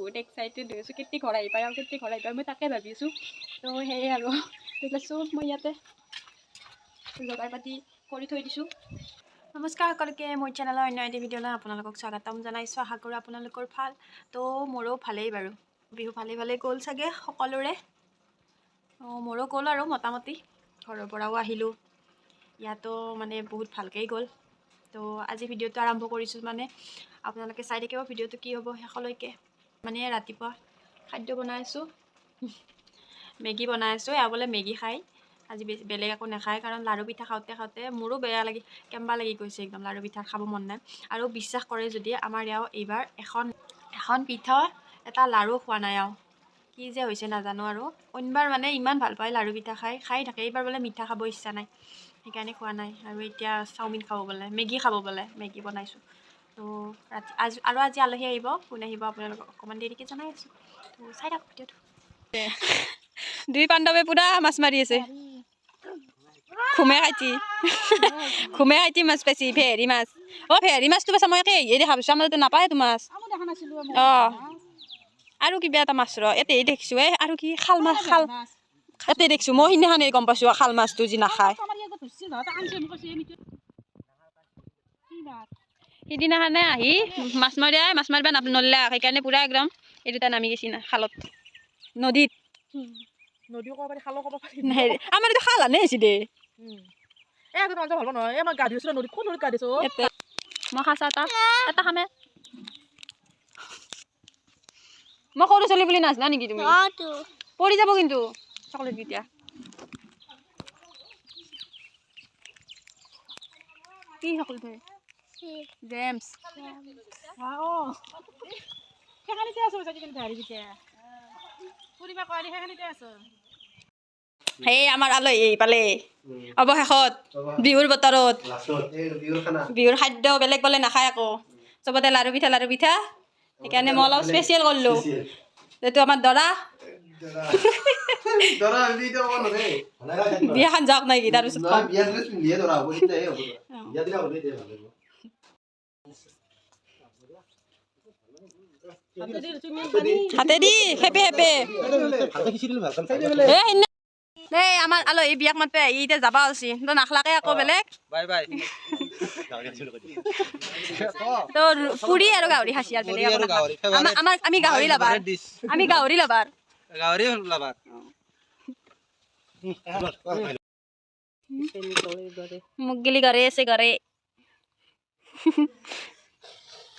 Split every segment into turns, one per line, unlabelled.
বহুত এক্সাইটেড হৈ আছোঁ কেতিয়া ঘৰ আহি পায় আৰু কেতিয়া ঘৰ আহি পায় মই তাকে ভাবি আছোঁ তো সেয়ে আৰু চব মই ইয়াতে যোগাৰ পাতি কৰি থৈ দিছোঁ। নমস্কাৰ সকলোকে মোৰ চেনেলৰ অন্য এটি ভিডিঅ'লৈ আপোনালোকক স্বাগতম জনাইছোঁ। আশা কৰোঁ আপোনালোকৰ ভাল। তো মোৰো ভালেই বাৰু, বিহু ভালেই গ'ল চাগে সকলোৰে। মোৰো গ'ল আৰু মোটামুটি, ঘৰৰ পৰাও আহিলোঁ, ইয়াতো মানে বহুত ভালকেই গ'ল। তো আজি ভিডিঅ'টো আৰম্ভ কৰিছোঁ, মানে আপোনালোকে চাই থাকিব ভিডিঅ'টো কি হ'ব শেষলৈকে। মানে ৰাতিপুৱা খাদ্য বনাই আছোঁ, মেগী বনাই আছোঁ। এয়া বোলে মেগী খাই, আজি বেলেগ একো নাখায়, কাৰণ লাড়ু পিঠা খাওঁতে খাওঁতে মোৰো বেয়া কেম্বা লাগি গৈছে একদম, লাড়ু পিঠা খাব মন নাই। আৰু বিশ্বাস কৰে যদি আমাৰ ইয়াও এইবাৰ এখন পিঠা এটা লাড়ু খোৱা নাই আৰু কি যে হৈছে নাজানো। আৰু অইনবাৰ মানে ইমান ভাল পায় লাড়ু পিঠা খাই থাকে, এইবাৰ বোলে মিঠা খাব ইচ্ছা নাই, সেইকাৰণে খোৱা নাই। আৰু এতিয়া চাওমিন খাব বোলে, মেগী খাব বোলে, মেগী বনাইছোঁ। তো আজি আলহী আহিব, কোন আহিব আপোনালোকক অকণমান দেৰিকৈ জনাই আছোঁ। তো চাই থাকক ভিডিঅ'টো। দুই পাণ্ডৱে পুৰা মাছ মাৰি আছে, ঘুমে খাইটি মাছ পাইছি, ভেহেৰি মাছ। ভেহেৰি মাছটো পাইছা, মই একে দেখা পাইছোঁ, আমাৰ নাপায় তো মাছ। আৰু কিবা এটা মাছ ইয়াতে দেখিছোঁ, আৰু কি শাল মাছ, ইয়াতে দেখিছোঁ মই, সিদিনাখনে গম পাইছোঁ শাল মাছটো যি নাখায়। সিদিনাখনে আহি মাছ মাৰিব নল্লা, সেইকাৰণে পুৰা একদম এই দুটা নামি গৈছি না খালত, নদীত। আমাৰ এইটো খাল আনে হৈছে দে, মই খাচা এটা খামে। মই সৰু ছোৱালী বুলি নাজনা নেকি তুমি? পৰি যাব কিন্তু চকলেট কেইটা। কি চকলেট হয়? জেমছ। সেই আমাৰ আলহী পালে অৱশেষত, বিহুৰ বতৰত বিহুৰ খাদ্য বেলেগ পালে নাখায় আকৌ, চবতে লাড়ু পিঠা। সেইকাৰণে মই অলপ স্পেচিয়েল কৰিলোঁ, এইটো আমাৰ দৰা বিয়াখন যাওক নাই কি তাৰপিছত হাতেদি হেপে দেই। আমাৰ আলহী বিয়াক মাতে আহি এতিয়া যাবা হৈছে, তো নাখলাকে আকৌ বেলেগ তো পুৰি আৰু গাহৰি খাচি আৰু বেলেগ আমি গাহৰি লাবাৰ মোক গিলি ঘৰে আছে ঘৰে।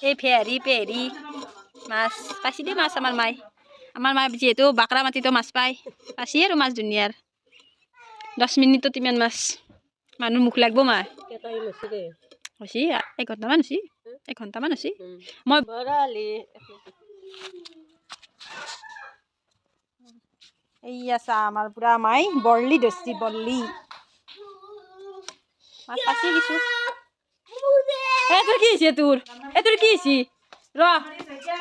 এই পেহেৰি মাছ পাইছি দেই, মাছ আমাৰ মায়ে যিহেতু বাকৰা মাটিতো মাছ পায়, পাইছি আৰু মাছ ধুনীয়াৰ 10 মিনিটত ইমান মাছ, মানুহ মুখ লাগব মাছ হৈছে। 1 ঘণ্টামান হৈছে, 1 ঘণ্টামান হৈছে। মই এইয়া চা আমাৰ পুৰা মাই বৰলি ধৰছি, বৰলি মাছ পাইছি কিছু। তোৰ কি হৈছে? তোৰ কি হৈছে?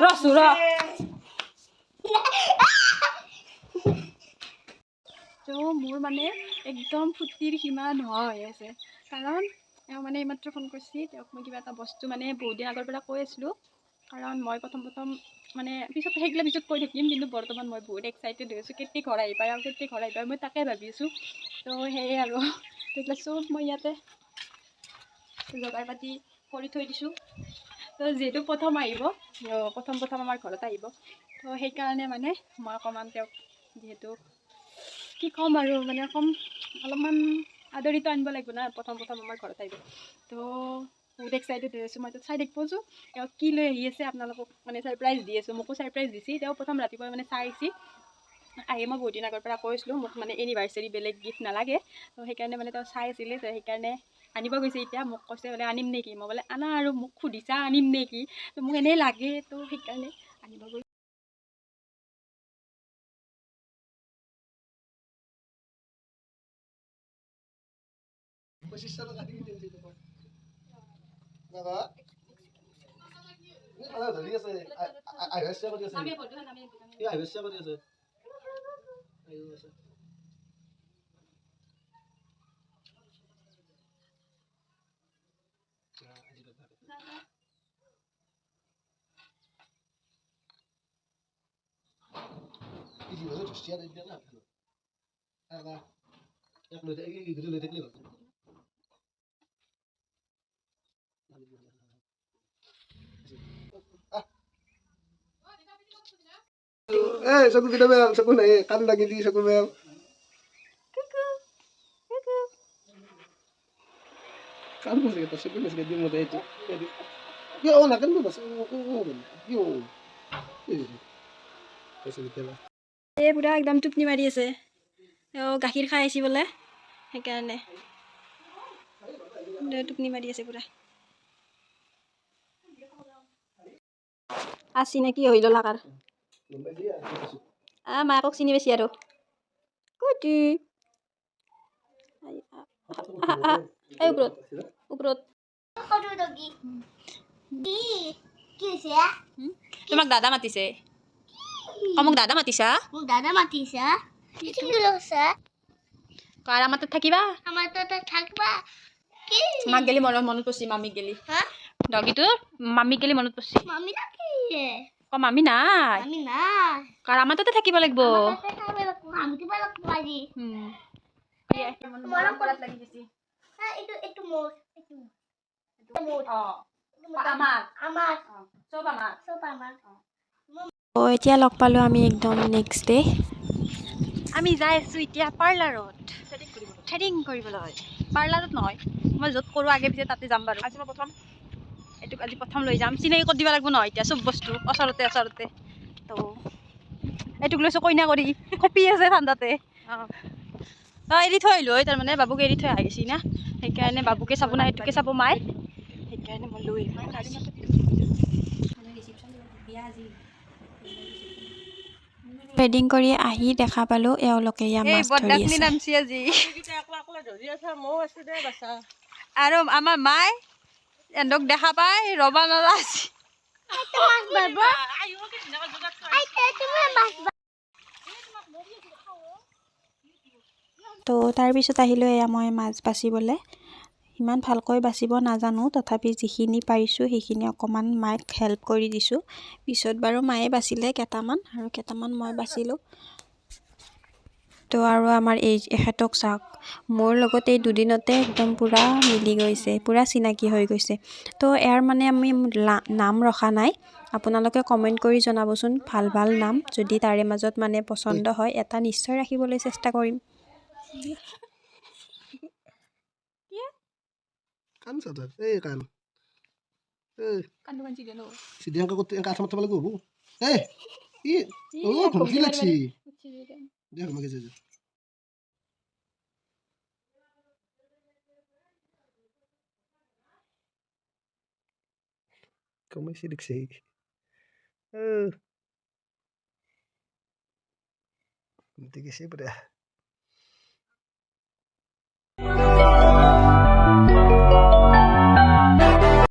ৰচো তো মোৰ মানে একদম ফুৰ্তিৰ সীমা নোহোৱা হৈ আছে, কাৰণ এওঁ মানে এইমাত্ৰ ফোন কৰিছে। তেওঁক মই কিবা এটা বস্তু মানে বহুত দিন আগৰ পৰা কৈ আছিলোঁ, কাৰণ মই প্ৰথম মানে সেইগিলা পিছত কৈ থাকিম, কিন্তু বৰ্তমান মই বহুত এক্সাইটেড হৈ আছোঁ কেতিয়া ঘৰ আহি পায় আৰু কেতিয়া ঘৰ আহি পায় মই তাকে ভাবি আছোঁ। তো সেয়ে আৰু সেইগিলা চব মই ইয়াতে যোগাৰ পাতি কৰি থৈ দিছোঁ। তো যিহেতু প্ৰথম আহিব, প্ৰথম আমাৰ ঘৰত আহিব, তো সেইকাৰণে মানে মই অকণমান তেওঁক যিহেতু কি ক'ম আৰু মানে অলপমান আদৰিতো আনিব লাগিব না, প্ৰথম আমাৰ ঘৰত আহিব। তো বহুত এক্সাইটেড হৈ আছোঁ মই, তো চাই থাকিব আছোঁ তেওঁ কি লৈ আহি আছে, আপোনালোকক মানে ছাৰপ্ৰাইজ দি আছোঁ। মোকো ছাৰপ্ৰাইজ দিছে, তেওঁ প্ৰথম ৰাতিপুৱা মানে চাই আহিছে। আহি মই বহুত দিন আগৰ পৰা কৈছিলোঁ মোক মানে এনিভাৰ্চাৰী বেলেগ গিফ্ট নালাগে, তো সেইকাৰণে মানে তেওঁ চাই আছিলে, তো সেইকাৰণে আনিব গৈছে। এতিয়া মোক কৈছে বোলে আনিম নেকি, মই বোলে আনা আৰু মোক সুধিছা আনিম নেকি, তো মোক এনেই লাগে, তো সেইকাৰণে আনিব গৈছে।
চকু কেইটা বেয়া চকু নাই কাণ লাগি দি চকু বেয়া কাণ বসে গেছে চকু বসে গেছে মতে এইটো কিয় নাকান বসে কিয়
এই পুৰা একদম টোপনি মাৰি আছে গাখীৰ খাই আহিছে বোলে সেইকাৰণে টোপনি মাৰি আছে পুৰা আছি নে কি হৈ ল'ল আকাৰ মাকক চিনি পাইছি আৰু কুটি এই ওপৰত ওপৰত তোমাক দাদা মাতিছে মোক দাদা মাতিছা
মোক দাদা মাতিছা কি লৈছা
কাৰ আমাৰ তাত থাকিবা
আমাৰ তাতে থাকবা কি
মাক গেলি মনত পৰিছি মামীক গেলি
হা
ডগিটো মামীক গেলি মনত পৰিছি
মামি নাকি
মামী নাই
মামি নাই
কাৰ আমাৰ তাতে থাকিব লাগিব
তাতে খাবে লাগব আমি কিবা লাগব আজি
মৰম কৰাত লাগি গৈছি
এইটো মোৰ
আমাৰ
আমাৰ
চব আমাৰ
চব আমাৰ
এতিয়া লগ পালোঁ আমি একদম নেক্সট ডে আমি যাই আছোঁ এতিয়া পাৰ্লাৰত থ্ৰেডিং কৰিবলৈ পাৰ্লাৰত নহয় মই য'ত কৰোঁ আগে পিছে তাতে যাম বাৰু আজি মই প্ৰথম লৈ যাম চিনাকি কৰি দিব লাগিব নহয় এতিয়া চব বস্তু ওচৰতে তো এইটোক লৈছোঁ কইনা কৰি কপি আছে ঠাণ্ডাতে এৰি থৈ আহিলোঁ তাৰমানে বাবুক এৰি থৈ আহিছি না সেইকাৰণে বাবুকে চাব না এইটোকে চাব মায়ে সেইকাৰণে মই লৈ থ্ৰেডিং কৰি আহি দেখা পালোঁ এওঁলোকে ইয়াত মাছ ধৰি আছে আৰু আমাৰ মায়ে এন্দক দেখা পাই ৰবা নৰা তো তাৰপিছত আহিলোঁ এয়া মই মাছ বাচিবলৈ ইমান ভালকৈ বাচিব নাজানো তথাপি যিখিনি পাৰিছোঁ সেইখিনি অকণমান মাক হেল্প কৰি দিছোঁ পিছত বাৰু মায়ে বাচিলে কেইটামান আৰু কেইটামান মই বাচিলোঁ তো আৰু আমাৰ এখেতক চাওক মোৰ লগত এই দুদিনতে একদম পূৰা মিলি গৈছে পূৰা চিনাকি হৈ গৈছে তো ইয়াৰ মানে আমি নাম ৰখা নাই আপোনালোকে কমেণ্ট কৰি জনাবচোন ভাল ভাল নাম যদি তাৰে মাজত মানে পচন্দ হয় এটা নিশ্চয় ৰাখিবলৈ চেষ্টা কৰিম
কাণ চাদৰ এই কাণ চিধিয়াংকা করতে আঠা মারতে পারলে গো এই ই ও ঘুমকি লাগছি দেখ আমাকে যে কমাইছি দেখছি ঘুমতে গেছি পুরা